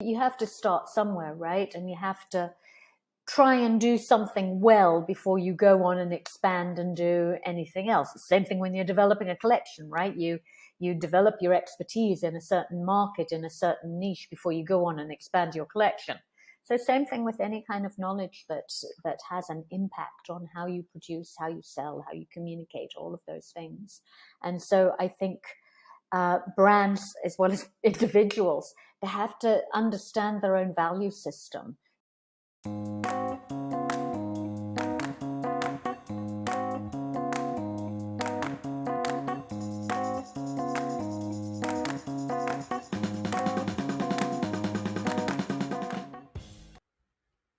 You have to start somewhere, right? And you have to try and do something well before you go on and expand and do anything else. The same thing when you're developing a collection, right? You develop your expertise in a certain market, in a certain niche, before you go on and expand your collection. So same thing with any kind of knowledge that has an impact on how you produce, how you sell, how you communicate, all of those things. And so I think brands, as well as individuals, they have to understand their own value system.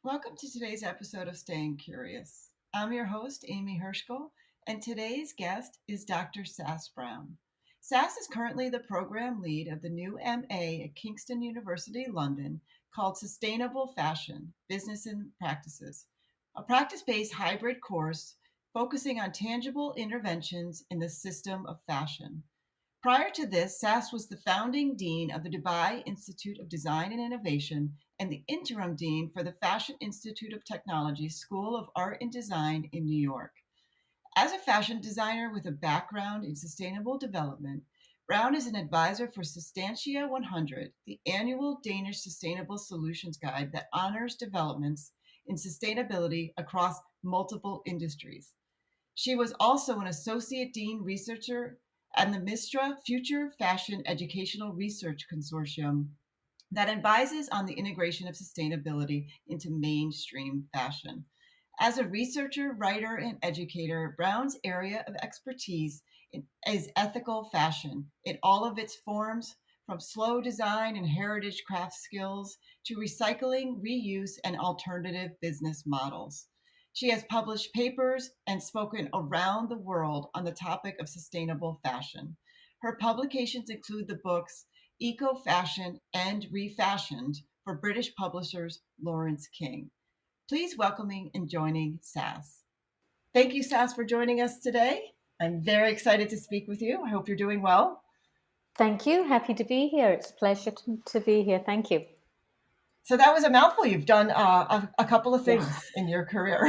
Welcome to today's episode of Staying Curious. I'm your host, Aimee Heuschkel, and today's guest is Dr. Sass Brown. Sass is currently the program lead of the new MA at Kingston University, London, called Sustainable Fashion, Business and Practices, a practice-based hybrid course focusing on tangible interventions in the system of fashion. Prior to this, Sass was the founding dean of the Dubai Institute of Design and Innovation and the interim dean for the Fashion Institute of Technology School of Art and Design in New York. As a fashion designer with a background in sustainable development, Brown is an advisor for Sustantia 100, the annual Danish Sustainable Solutions Guide that honors developments in sustainability across multiple industries. She was also an associate dean researcher and the MISTRA Future Fashion Educational Research Consortium that advises on the integration of sustainability into mainstream fashion. As a researcher, writer, and educator, Brown's area of expertise is ethical fashion in all of its forms, from slow design and heritage craft skills to recycling, reuse, and alternative business models. She has published papers and spoken around the world on the topic of sustainable fashion. Her publications include the books Eco Fashion and Refashioned for British publishers Lawrence King. Please welcoming and joining Sass. Thank you, Sass, for joining us today. I'm very excited to speak with you. I hope you're doing well. Thank you. Happy to be here. It's a pleasure to be here. Thank you. So that was a mouthful. You've done a couple of things in your career.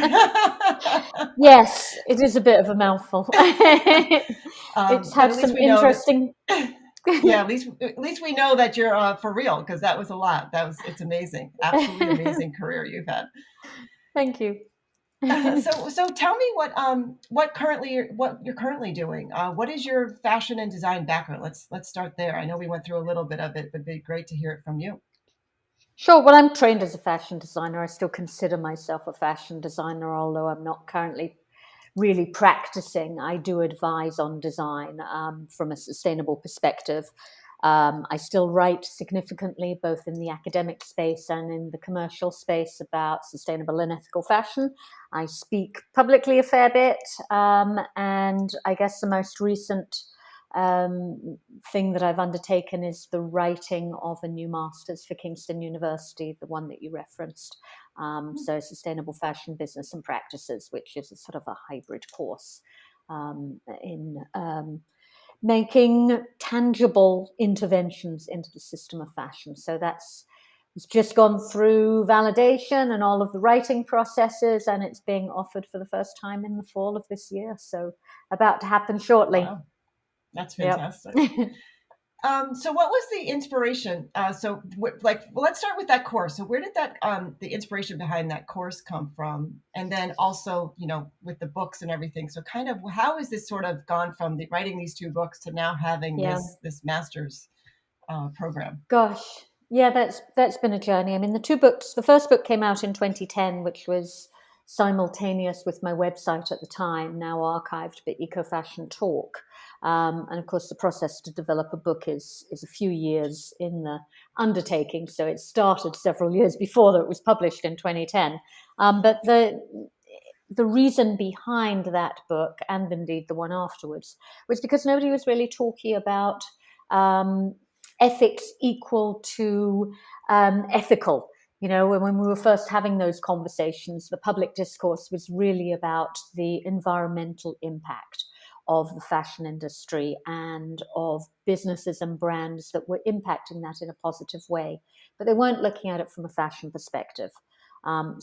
Yes, it is a bit of a mouthful. It's had some interesting. Yeah, at least we know that you're for real, because that was a lot. It's amazing, absolutely amazing career you've had. Thank you. So tell me what you're currently doing. What is your fashion and design background? Let's start there. I know we went through a little bit of it, but it'd be great to hear it from you. Sure. Well, I'm trained as a fashion designer. I still consider myself a fashion designer, although I'm not currently really practicing. I do advise on design from a sustainable perspective. I still write significantly, both in the academic space and in the commercial space, about sustainable and ethical fashion. I speak publicly a fair bit, and I guess the most recent thing that I've undertaken is the writing of a new master's for Kingston University, the one that you referenced. So Sustainable Fashion, Business and Practices, which is a sort of a hybrid course in making tangible interventions into the system of fashion. So it's just gone through validation and all of the writing processes, and it's being offered for the first time in the fall of this year. So about to happen shortly. Wow. That's fantastic. Yep. So what was the inspiration? Let's start with that course. So where did that the inspiration behind that course come from? And then also, with the books and everything. So kind of how has this sort of gone from writing these two books to now having this master's program? Gosh, yeah, that's been a journey. I mean, the first book came out in 2010, which was simultaneous with my website at the time, now archived, but Eco Fashion Talk. And of course, the process to develop a book is a few years in the undertaking. So it started several years before that it was published in 2010. But the reason behind that book, and indeed the one afterwards, was because nobody was really talking about ethics equal to ethical. When we were first having those conversations, the public discourse was really about the environmental impact of the fashion industry and of businesses and brands that were impacting that in a positive way, but they weren't looking at it from a fashion perspective. And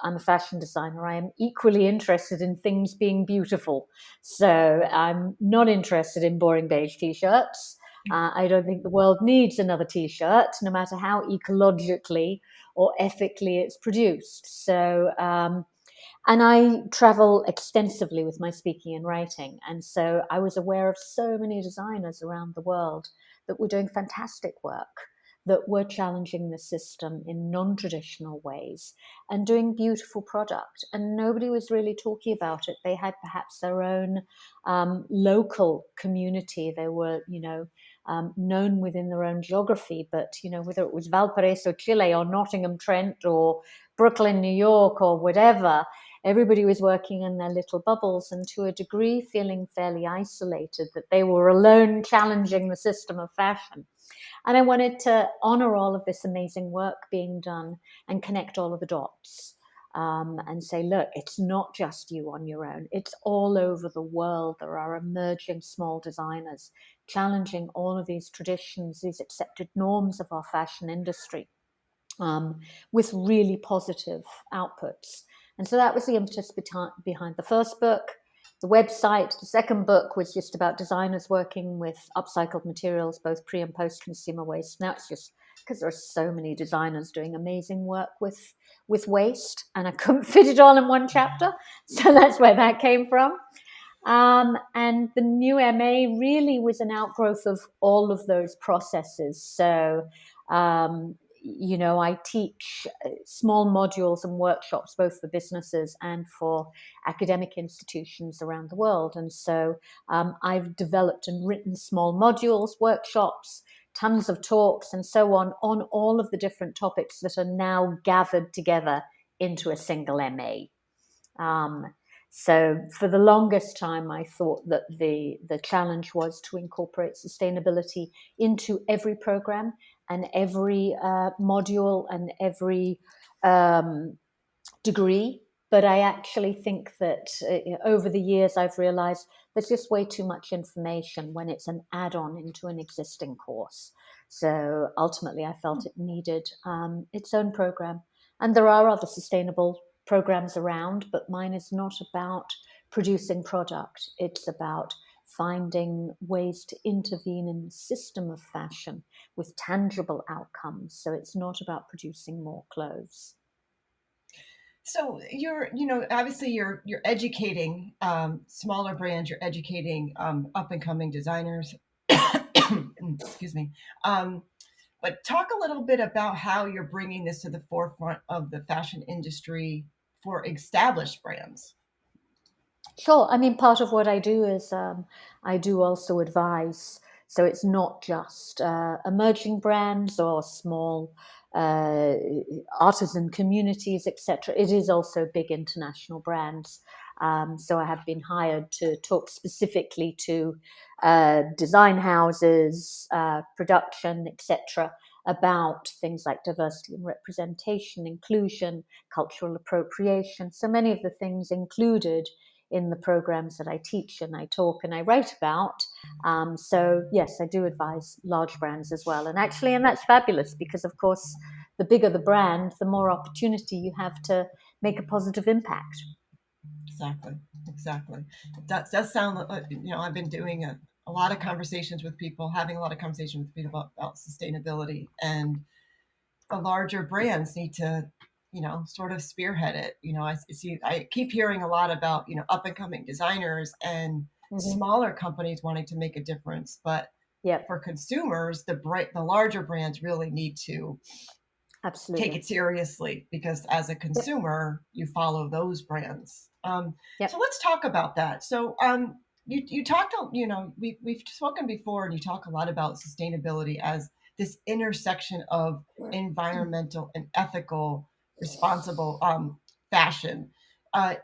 I'm a fashion designer. I am equally interested in things being beautiful. So I'm not interested in boring beige t-shirts. I don't think the world needs another t-shirt, no matter how ecologically or ethically it's produced. So, and I travel extensively with my speaking and writing. And so I was aware of so many designers around the world that were doing fantastic work, that were challenging the system in non-traditional ways and doing beautiful product. And nobody was really talking about it. They had perhaps their own local community. They were, known within their own geography, but, whether it was Valparaiso, Chile, or Nottingham, Trent, or Brooklyn, New York, or whatever, everybody was working in their little bubbles and to a degree feeling fairly isolated, that they were alone challenging the system of fashion. And I wanted to honor all of this amazing work being done and connect all of the dots, and say, look, it's not just you on your own. It's all over the world. There are emerging small designers challenging all of these traditions, these accepted norms of our fashion industry, with really positive outputs. And so that was the impetus behind the first book. The website, the second book, was just about designers working with upcycled materials, both pre and post consumer waste. Now it's just because there are so many designers doing amazing work with waste, and I couldn't fit it all in one chapter. So that's where that came from. And the new MA really was an outgrowth of all of those processes. So, I teach small modules and workshops, both for businesses and for academic institutions around the world. And so I've developed and written small modules, workshops, tons of talks, and so on all of the different topics that are now gathered together into a single MA. So for the longest time, I thought that the challenge was to incorporate sustainability into every program and every module and every degree. But I actually think that over the years, I've realized there's just way too much information when it's an add-on into an existing course. So ultimately, I felt it needed its own program. And there are other sustainable programs around, but mine is not about producing product. It's about finding ways to intervene in the system of fashion with tangible outcomes. So it's not about producing more clothes. So obviously you're educating smaller brands, you're educating up and coming designers. Excuse me. But talk a little bit about how you're bringing this to the forefront of the fashion industry for established brands. Sure. I mean, part of what I do is I do also advise. So it's not just emerging brands or small artisan communities, etc. It is also big international brands. So I have been hired to talk specifically to design houses, production, etc., about things like diversity and representation, inclusion, cultural appropriation. So many of the things included in the programs that I teach and I talk and I write about. So yes, I do advise large brands as well. And that's fabulous because, of course, the bigger the brand, the more opportunity you have to make a positive impact. Exactly. That does sound like, I've been doing a lot of conversations with people, having a lot of conversations with people about sustainability, and the larger brands need to sort of spearhead it. I keep hearing a lot about up and coming designers and smaller companies wanting to make a difference, but for consumers, the larger brands really need to absolutely take it seriously, because as a consumer you follow those brands. So let's talk about that. So you talked, we've spoken before, and you talk a lot about sustainability as this intersection of environmental and ethical, responsible fashion.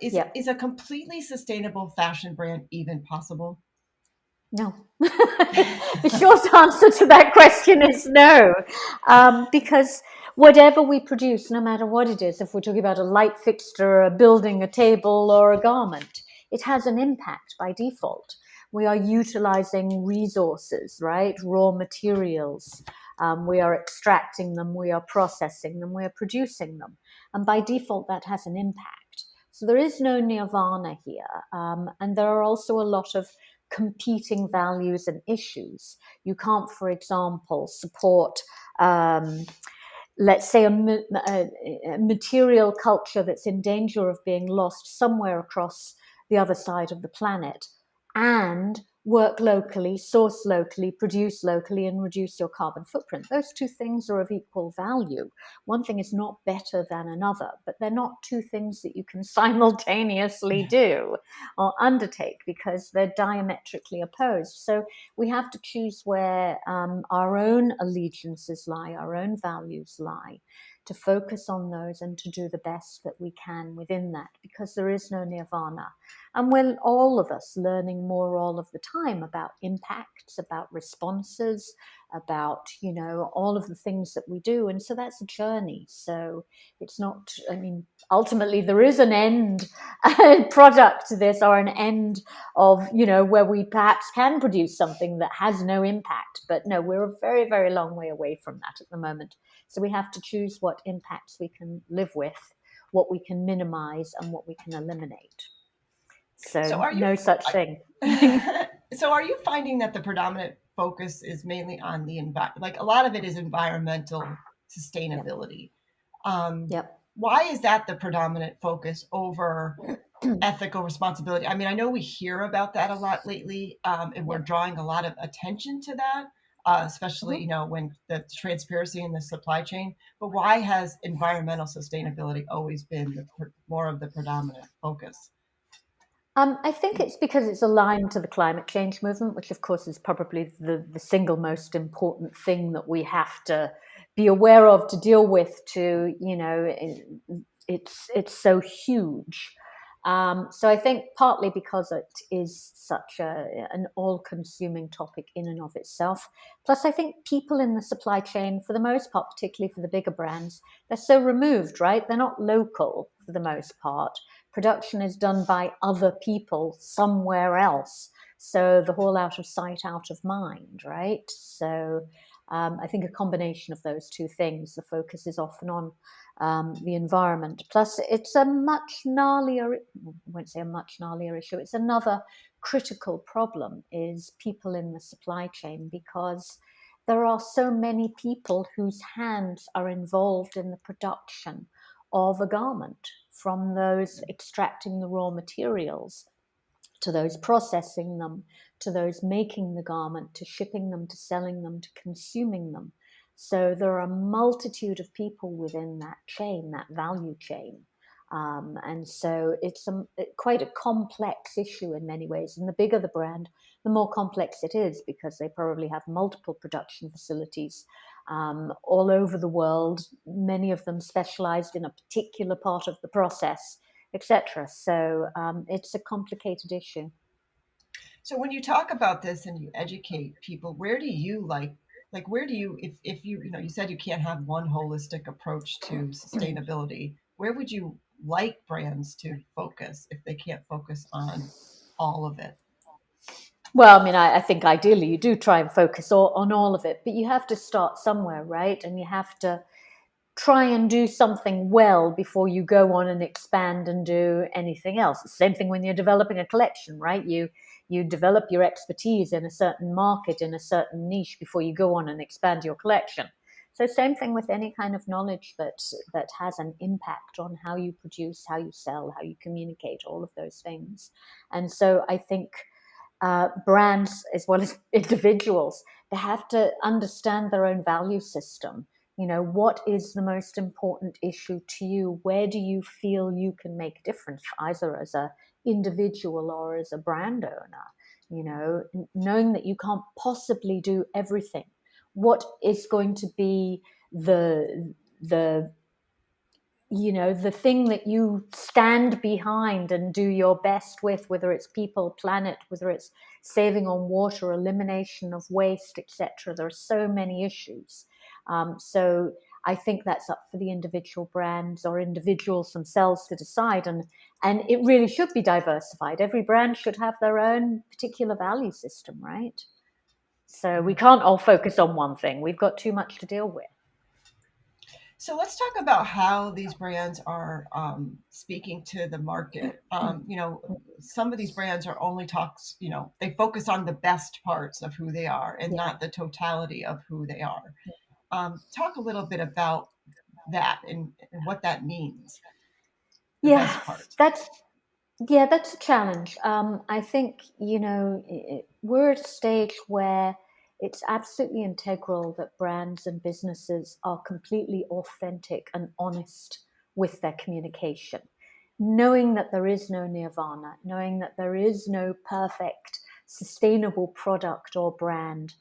Is a completely sustainable fashion brand even possible? No. The short answer to that question is no, because whatever we produce, no matter what it is, if we're talking about a light fixture, a building, a table, or a garment, it has an impact by default. We are utilizing resources, right? Raw materials. We are extracting them, we are processing them, we are producing them. And by default, that has an impact. So there is no nirvana here. And there are also a lot of competing values and issues. You can't, for example, support, let's say, a material culture that's in danger of being lost somewhere across the other side of the planet, and work locally, source locally, produce locally, and reduce your carbon footprint. Those two things are of equal value. One thing is not better than another, but they're not two things that you can simultaneously do or undertake, because they're diametrically opposed. So we have to choose where our own allegiances lie, our own values lie, to focus on those and to do the best that we can within that, because there is no nirvana. And we're all of us learning more all of the time about impacts, about responses, about, all of the things that we do. And so that's a journey. So it's not, ultimately there is an end product to this, or an end of, where we perhaps can produce something that has no impact. But no, we're a very, very long way away from that at the moment. So we have to choose what impacts we can live with, what we can minimize, and what we can eliminate. So no such thing. So are you finding that the predominant focus is mainly on the like a lot of it is environmental sustainability? Yep. Why is that the predominant focus over ethical responsibility? I mean, I know we hear about that a lot lately, and we're drawing a lot of attention to that, especially, when the transparency in the supply chain. But why has environmental sustainability always been more of the predominant focus? I think it's because it's aligned to the climate change movement, which of course is probably the single most important thing that we have to be aware of, to deal with, it's so huge. So I think partly because it is such an all-consuming topic in and of itself. Plus, I think people in the supply chain, for the most part, particularly for the bigger brands, they're so removed, right? They're not local for the most part. Production is done by other people somewhere else. So the whole out of sight, out of mind, right? So I think a combination of those two things. The focus is often on the environment. Plus, it's a much gnarlier, I won't say a much gnarlier issue, it's another critical problem, is people in the supply chain, because there are so many people whose hands are involved in the production of a garment, from those extracting the raw materials, to those processing them, to those making the garment, to shipping them, to selling them, to consuming them. So there are a multitude of people within that chain, that value chain. And so it's quite a complex issue in many ways. And the bigger the brand, the more complex it is, because they probably have multiple production facilities all over the world, many of them specialized in a particular part of the process, etc. So it's a complicated issue. So when you talk about this and you educate people, where do you where do you, if you, you said you can't have one holistic approach to sustainability, where would you like brands to focus if they can't focus on all of it? Well, I think ideally you do try and focus on all of it, but you have to start somewhere, right? And you have to try and do something well before you go on and expand and do anything else. Same thing when you're developing a collection, right? You develop your expertise in a certain market, in a certain niche, before you go on and expand your collection. So same thing with any kind of knowledge that has an impact on how you produce, how you sell, how you communicate, all of those things. And so I think brands, as well as individuals, they have to understand their own value system. What is the most important issue to you? Where do you feel you can make a difference, either as an individual or as a brand owner? Knowing that you can't possibly do everything. What is going to be the thing that you stand behind and do your best with, whether it's people, planet, whether it's saving on water, elimination of waste, etc. There are so many issues. So I think that's up for the individual brands or individuals themselves to decide. And it really should be diversified. Every brand should have their own particular value system, right? So we can't all focus on one thing. We've got too much to deal with. So let's talk about how these brands are speaking to the market. Some of these brands are only talks, they focus on the best parts of who they are and not the totality of who they are. Talk a little bit about that and what that means. The best parts. That's a challenge. I think, we're at a stage where it's absolutely integral that brands and businesses are completely authentic and honest with their communication, knowing that there is no nirvana, knowing that there is no perfect, sustainable product or brand.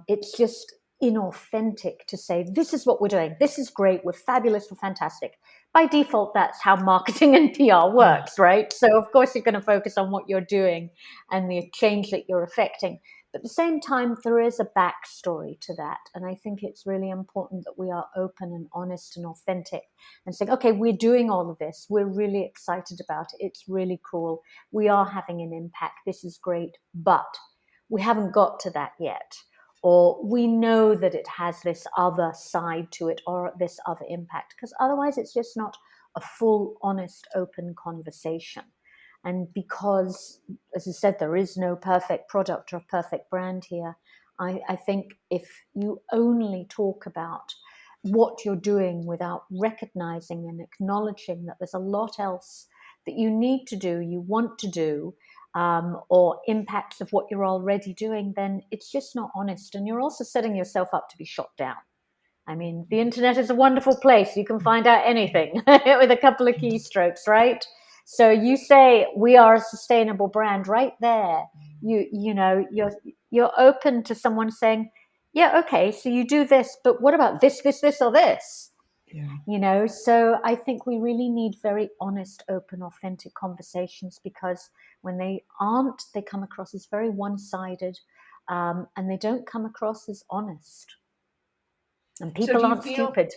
It's just inauthentic to say, this is what we're doing. This is great. We're fabulous. We're fantastic. By default, that's how marketing and PR works, right? So of course you're going to focus on what you're doing and the change that you're affecting. But at the same time, there is a backstory to that. And I think it's really important that we are open and honest and authentic and saying, okay, we're doing all of this. We're really excited about it. It's really cool. We are having an impact. This is great. But we haven't got to that yet. Or we know that it has this other side to it or this other impact, because otherwise it's just not a full, honest, open conversation. And because, as I said, there is no perfect product or perfect brand here, I think if you only talk about what you're doing without recognizing and acknowledging that there's a lot else that you need to do, you want to do, or impacts of what you're already doing, then it's just not honest. And you're also setting yourself up to be shot down. I mean, the internet is a wonderful place. You can find out anything with a couple of keystrokes, right? So you say we are a sustainable brand, right there. You're open to someone saying, yeah, okay, so you do this, but what about this, or this? Yeah. So I think we really need very honest, open, authentic conversations, because when they aren't, they come across as very one-sided, and they don't come across as honest. And people aren't stupid.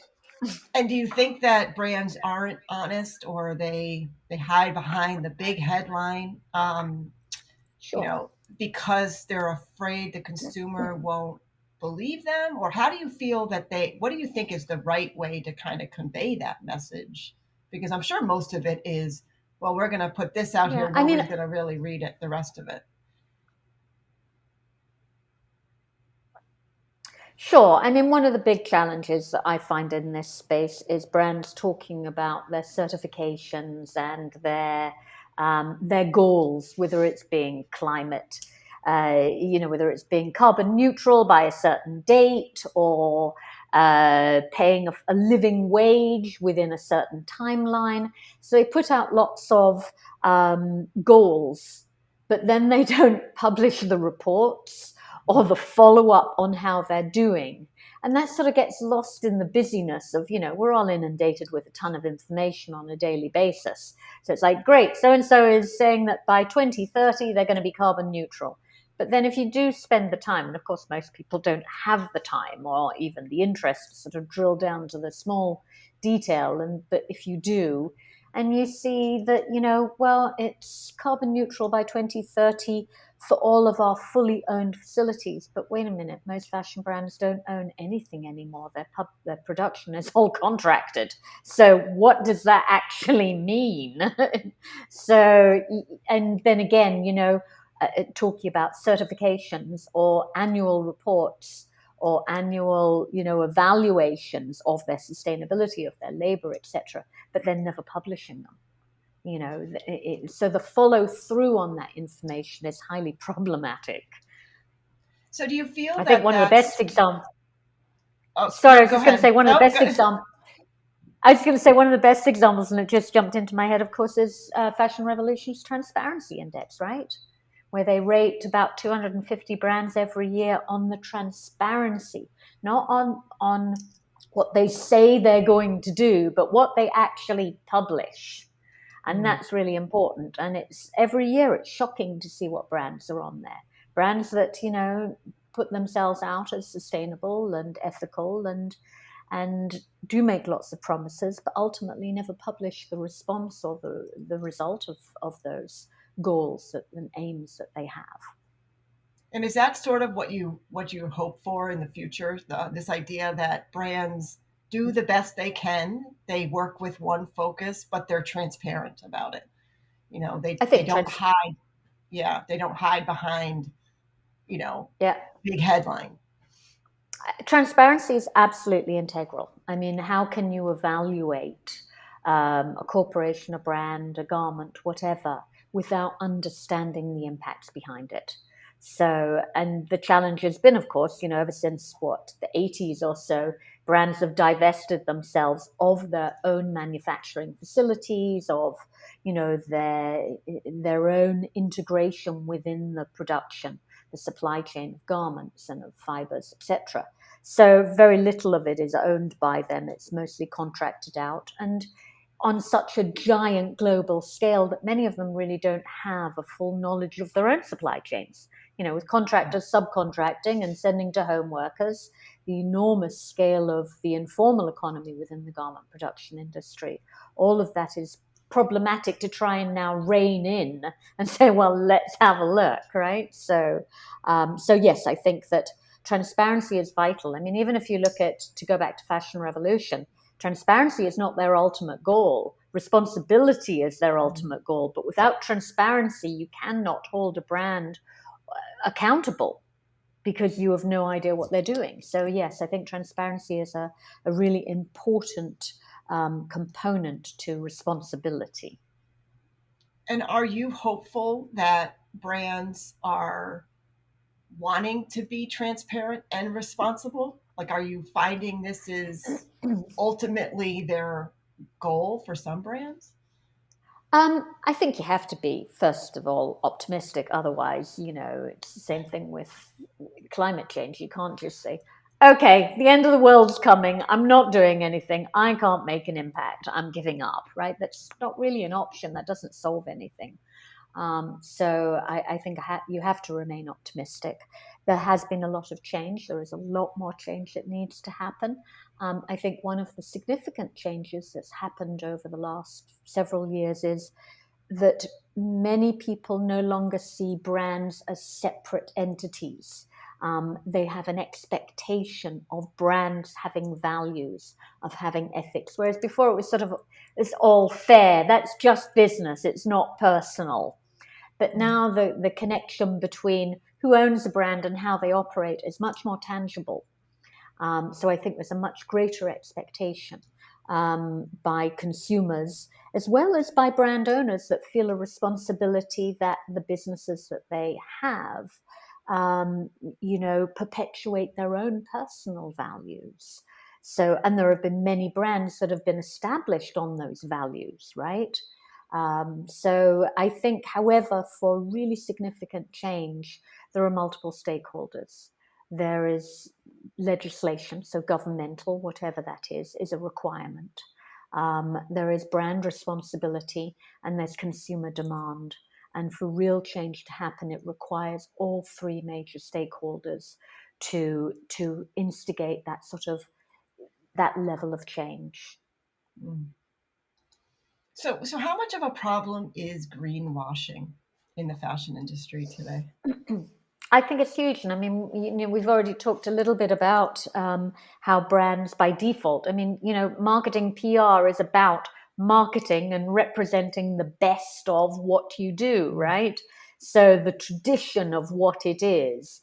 And do you think that brands aren't honest, or they hide behind the big headline, Sure. because they're afraid the consumer won't believe them? Or how do you feel that what do you think is the right way to kind of convey that message? Because I'm sure most of it is, well, we're going to put this out here. Nobody's going to really read it, the rest of it. Sure. I mean, one of the big challenges that I find in this space is brands talking about their certifications and their goals, whether it's being climate, whether it's being carbon neutral by a certain date, or paying a living wage within a certain timeline. So they put out lots of goals, but then they don't publish the reports or the follow-up on how they're doing. And that sort of gets lost in the busyness of, we're all inundated with a ton of information on a daily basis. So it's like, great, so-and-so is saying that by 2030, they're going to be carbon neutral. But then if you do spend the time, and of course, most people don't have the time or even the interest to sort of drill down to the small detail, but if you do, and you see that, it's carbon neutral by 2030 for all of our fully owned facilities. But wait a minute, most fashion brands don't own anything anymore. Their production is all contracted. So what does that actually mean? So, and then again, talking about certifications or annual reports or annual, evaluations of their sustainability, of their labor, etc., but then never publishing them. So the follow through on that information is highly problematic. So do you feel I think one of the best examples. Oh, sorry, no, I was just going to say one of the best examples. I was going to say one of the best examples, and it just jumped into my head, of course, is Fashion Revolution's Transparency Index, right? Where they rate about 250 brands every year on the transparency, not on what they say they're going to do, but what they actually publish. And that's really important. And it's every year, it's shocking to see what brands are on there. Brands that, put themselves out as sustainable and ethical and and do make lots of promises, but ultimately never publish the response or the result of those goals and aims that they have. And is that sort of what you hope for in the future? This idea that brands do the best they can, they work with one focus, but they're transparent about it. I They think don't hide. Yeah, they don't hide behind, you know, yeah, big headline. transparency is absolutely integral. I mean, how can you evaluate a corporation, a brand, a garment, whatever, without understanding the impacts behind it? So, and the challenge has been, of course, ever since the 80s or so, brands have divested themselves of their own manufacturing facilities, of, their own integration within the production, the supply chain of garments and of fibers, etc. So very little of it is owned by them. It's mostly contracted out, and on such a giant global scale that many of them really don't have a full knowledge of their own supply chains. With contractors subcontracting and sending to home workers, the enormous scale of the informal economy within the garment production industry, all of that is problematic to try and now rein in and say, well, let's have a look, right? So yes, I think that transparency is vital. I mean, even if you look at, to go back to Fashion Revolution, transparency is not their ultimate goal. Responsibility is their ultimate goal. But without transparency, you cannot hold a brand accountable because you have no idea what they're doing. So yes, I think transparency is a really important component to responsibility. And are you hopeful that brands are wanting to be transparent and responsible? Like, are you finding this is ultimately their goal for some brands? I think you have to be, first of all, optimistic. Otherwise, it's the same thing with climate change. You can't just say, okay, the end of the world's coming. I'm not doing anything. I can't make an impact. I'm giving up, right? That's not really an option. That doesn't solve anything. So I think you have to remain optimistic. There has been a lot of change. There is a lot more change that needs to happen. I think one of the significant changes that's happened over the last several years is that many people no longer see brands as separate entities. They have an expectation of brands having values, of having ethics, whereas before it was sort of, it's all fair. That's just business. It's not personal. But now the connection between who owns a brand and how they operate is much more tangible. So I think there's a much greater expectation by consumers as well as by brand owners that feel a responsibility that the businesses that they have, perpetuate their own personal values. So, and there have been many brands that have been established on those values, right? So I think, however, for really significant change, there are multiple stakeholders. There is legislation, so governmental, whatever that is a requirement. There is brand responsibility, and there's consumer demand. And for real change to happen, it requires all three major stakeholders to instigate that level of change. So how much of a problem is greenwashing in the fashion industry today? I think it's huge. And I mean, we've already talked a little bit about how brands by default, I mean, marketing PR is about marketing and representing the best of what you do, right? So the tradition of what it is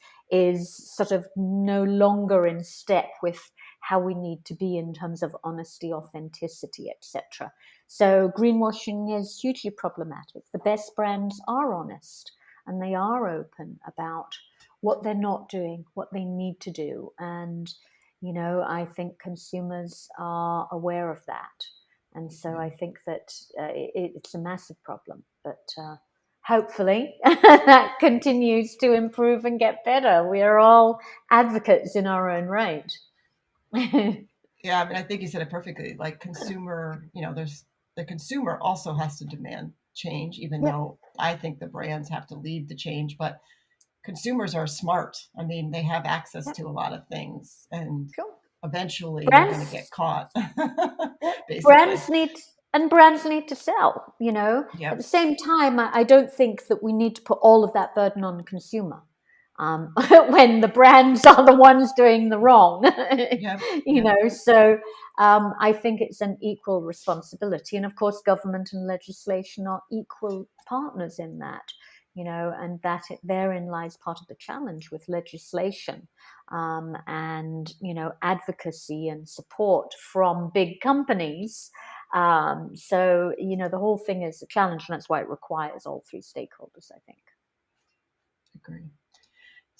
sort of no longer in step with how we need to be in terms of honesty, authenticity, etc. So greenwashing is hugely problematic. The best brands are honest and they are open about what they're not doing, what they need to do. And, I think consumers are aware of that. And so I think that it's a massive problem. But hopefully that continues to improve and get better. We are all advocates in our own right. Yeah, I mean, I think you said it perfectly. Like there's the consumer also has to demand change, even Yep. though I think the brands have to lead the change. But consumers are smart. I mean, they have access Yep. to a lot of things, and Sure. eventually you're going to get Brands, caught, basically. brands need to sell, At the Yep. same time, I don't think that we need to put all of that burden on the consumer. When the brands are the ones doing the wrong, Yep. Yep. So I think it's an equal responsibility. And of course, government and legislation are equal partners in that, and therein lies part of the challenge with legislation, and, advocacy and support from big companies. So, the whole thing is a challenge, and that's why it requires all three stakeholders, I think. Agree.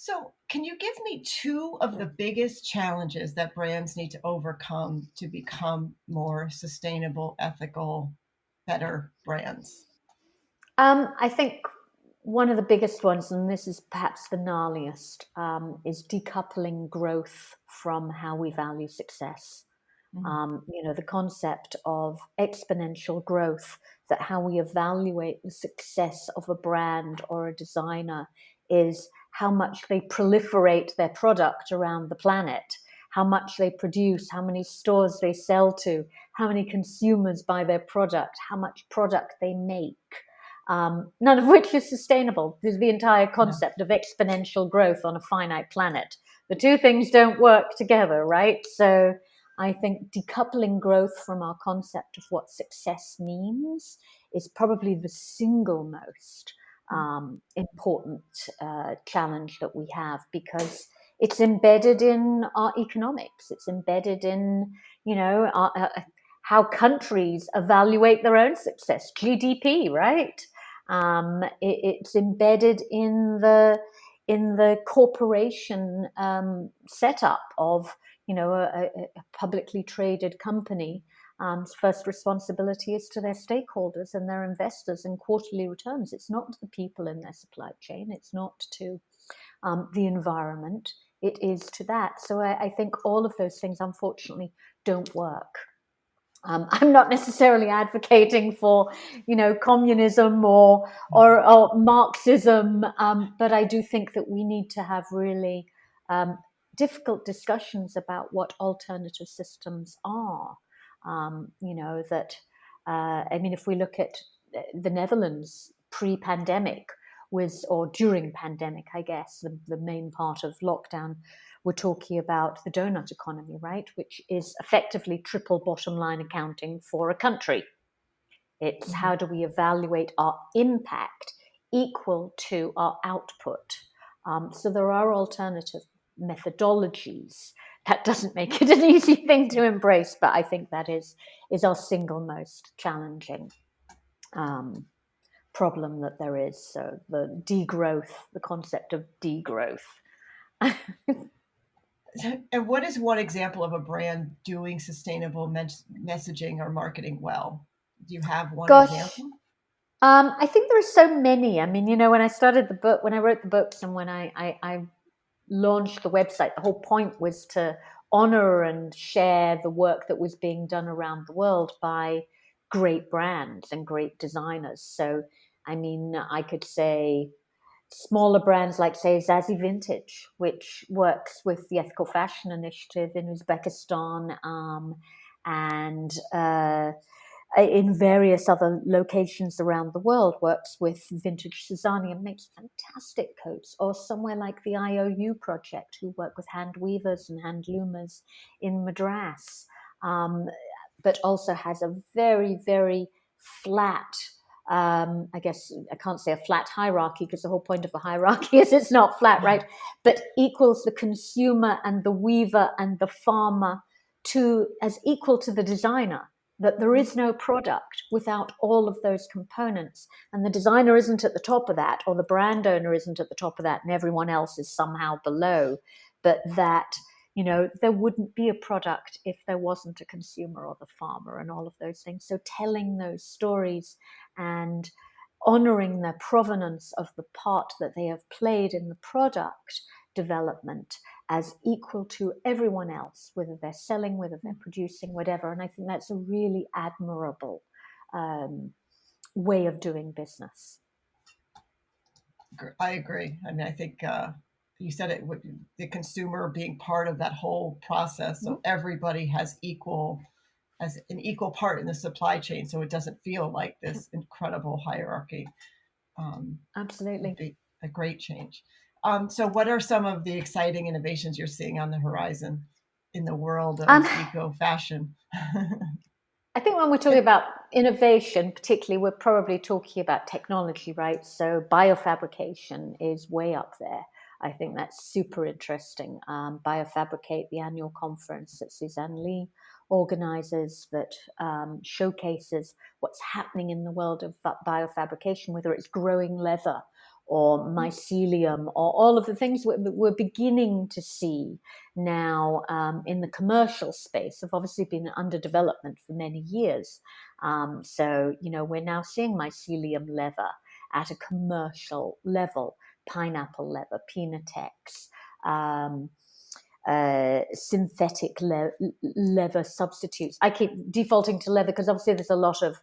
So, can you give me two of the biggest challenges that brands need to overcome to become more sustainable, ethical, better brands? I think one of the biggest ones, and this is perhaps the gnarliest, is decoupling growth from how we value success. Mm. The concept of exponential growth, that how we evaluate the success of a brand or a designer is how much they proliferate their product around the planet, how much they produce, how many stores they sell to, how many consumers buy their product, how much product they make. None of which is sustainable. There's the entire concept of exponential growth on a finite planet. The two things don't work together, right? So I think decoupling growth from our concept of what success means is probably the single most important challenge that we have, because it's embedded in our economics. It's embedded in, how countries evaluate their own success, GDP, right? It's embedded in the corporation setup of, a publicly traded company. First responsibility is to their stakeholders and their investors in quarterly returns. It's not to the people in their supply chain. It's not to the environment. It is to that. So I think all of those things, unfortunately, don't work. I'm not necessarily advocating for, communism or Marxism, but I do think that we need to have really difficult discussions about what alternative systems are. If we look at the Netherlands pre-pandemic or during pandemic, I guess, the main part of lockdown, we're talking about the donut economy, right? Which is effectively triple bottom line accounting for a country. It's how do we evaluate our impact equal to our output? So there are alternative methodologies. That doesn't make it an easy thing to embrace, but I think that is our single most challenging problem that there is. So the degrowth, the concept of degrowth. And what is one example of a brand doing sustainable messaging or marketing well? Do you have one example? I think there are so many. I mean, when I started the book, when I wrote the books, and when I launched the website, the whole point was to honor and share the work that was being done around the world by great brands and great designers. So, I mean, I could say smaller brands like, say, Zazie Vintage, which works with the Ethical Fashion Initiative in Uzbekistan, and in various other locations around the world, works with Vintage Suzani and makes fantastic coats. Or somewhere like the IOU project, who work with hand weavers and hand loomers in Madras, but also has a very, very flat, I guess I can't say a flat hierarchy, because the whole point of a hierarchy is it's not flat, right? But equals the consumer and the weaver and the farmer as equal to the designer. That there is no product without all of those components, and the designer isn't at the top of that, or the brand owner isn't at the top of that, and everyone else is somehow below. But that, there wouldn't be a product if there wasn't a consumer or the farmer and all of those things. So telling those stories and honoring the provenance of the part that they have played in the product development as equal to everyone else, whether they're selling, whether they're producing, whatever. And I think that's a really admirable way of doing business. I agree. I mean, I think you said it would the consumer being part of that whole process, so everybody has an equal part in the supply chain, so it doesn't feel like this incredible hierarchy. Absolutely. Would be a great change. So what are some of the exciting innovations you're seeing on the horizon in the world of eco fashion? I think when we're talking about innovation, particularly, we're probably talking about technology, right? So biofabrication is way up there. I think that's super interesting. Biofabricate, the annual conference that Suzanne Lee organizes, that showcases what's happening in the world of biofabrication, whether it's growing leather or mycelium or all of the things we're beginning to see now in the commercial space have obviously been under development for many years. So, we're now seeing mycelium leather at a commercial level, pineapple leather, Pinatex, synthetic leather substitutes. I keep defaulting to leather because obviously there's a lot of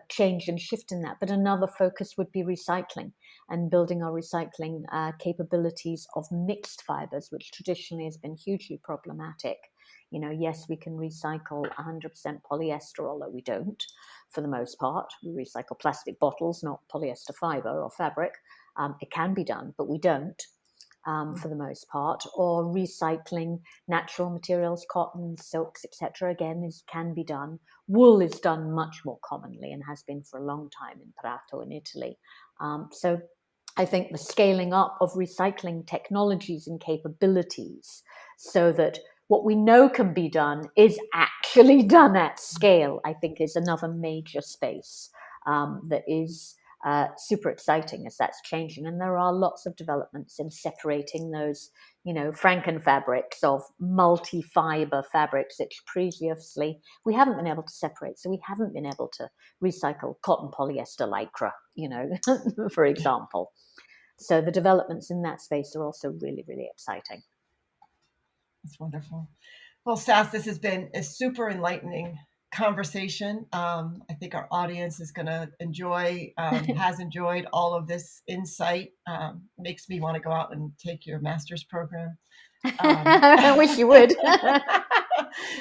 change and shift in that. But another focus would be recycling and building our recycling capabilities of mixed fibers, which traditionally has been hugely problematic. Yes, we can recycle 100% polyester, although we don't for the most part. We recycle plastic bottles, not polyester fiber or fabric. It can be done, but we don't. For the most part, or recycling natural materials, cotton, silks, etc. Again, can be done. Wool is done much more commonly and has been for a long time in Prato in Italy. So I think the scaling up of recycling technologies and capabilities so that what we know can be done is actually done at scale, I think is another major space that is super exciting as that's changing. And there are lots of developments in separating those, Franken fabrics of multi-fiber fabrics, which previously we haven't been able to separate. So we haven't been able to recycle cotton, polyester, Lycra, for example. So the developments in that space are also really, really exciting. That's wonderful. Well, Sass, this has been a super enlightening conversation. I think our audience is going to has enjoyed all of this insight. Makes me want to go out and take your master's program. I wish you would.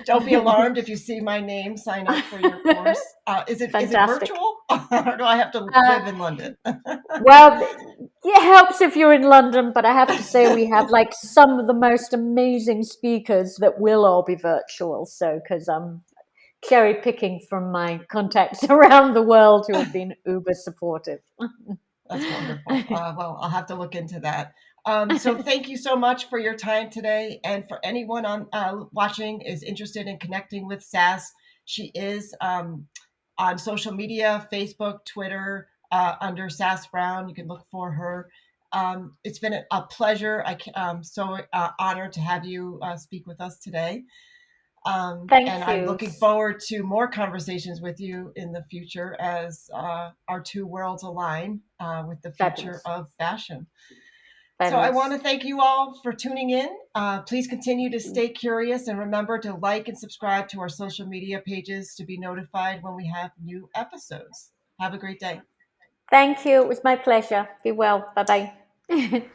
Don't be alarmed if you see my name sign up for your course. Is it virtual or do I have to live in London? Well, it helps if you're in London, but I have to say we have like some of the most amazing speakers that will all be virtual. So, because I'm cherry picking from my contacts around the world who have been uber supportive. That's wonderful. Well, I'll have to look into that. So thank you so much for your time today. And for anyone on watching is interested in connecting with Sass, she is on social media, Facebook, Twitter, under Sass Brown. You can look for her. It's been a pleasure. I'm so honored to have you speak with us today. Thank and you. I'm looking forward to more conversations with you in the future as our two worlds align with the future of fashion. So I want to thank you all for tuning in. Please continue to stay curious and remember to like and subscribe to our social media pages to be notified when we have new episodes. Have a great day. Thank you. It was my pleasure. Be well. Bye-bye.